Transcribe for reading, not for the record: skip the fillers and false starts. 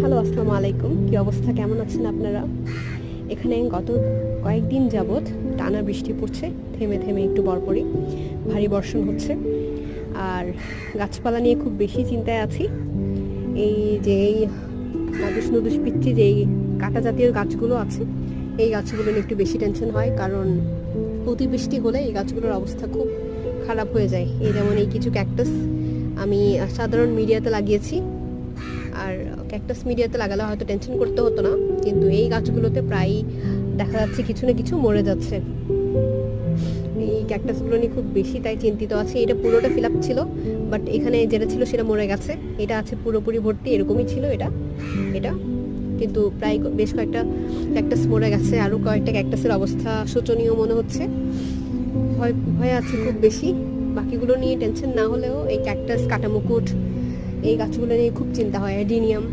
Hello, আসসালামু আলাইকুম। কি অবস্থা, কেমন আছেন আপনারা? এখানে গত কয়েকদিন যাবৎ টানা বৃষ্টি পড়ছে, থেমে থেমে একটু পরপরই ভারী বর্ষণ হচ্ছে। আর গাছপালা নিয়ে খুব বেশি চিন্তায় আছি। এই যে এই নাদুস নুদুস পিচ্ছি যেই কাঁটা জাতীয় গাছগুলো আছে, এই গাছগুলো নিয়ে একটু বেশি টেনশন হয়, কারণ অতিবৃষ্টি হলে এই গাছগুলোর অবস্থা খুব খারাপ হয়ে যায়। এই যেমন এই কিছু ক্যাকটাস আমি সাধারণ মিডিয়াতে লাগিয়েছি, আর ক্যাকটাস মিডিয়াতে লাগালে হয়তো টেনশন করতে হতো না, কিন্তু এই গাছগুলোতে প্রায়ই দেখা যাচ্ছে কিছু না কিছু মরে যাচ্ছে। এই ক্যাকটাসগুলো নিয়ে খুব বেশি তাই চিন্তিত আছি। এটা পুরোটা ফিল আপ ছিল, বাট এখানে যেটা ছিল সেটা মরে গেছে। এটা আছে পুরোপুরি ভর্তি, এরকমই ছিল এটা এটা কিন্তু প্রায় বেশ কয়েকটা ক্যাকটাস মরে গেছে। আরও কয়েকটা ক্যাকটাসের অবস্থা শোচনীয় মনে হচ্ছে। ভয় আছে খুব বেশি। বাকিগুলো নিয়ে টেনশন না হলেও এই ক্যাকটাস, কাটামুকুট, এই গাছগুলো নিয়ে খুব চিন্তা হয়। অ্যাডিনিয়াম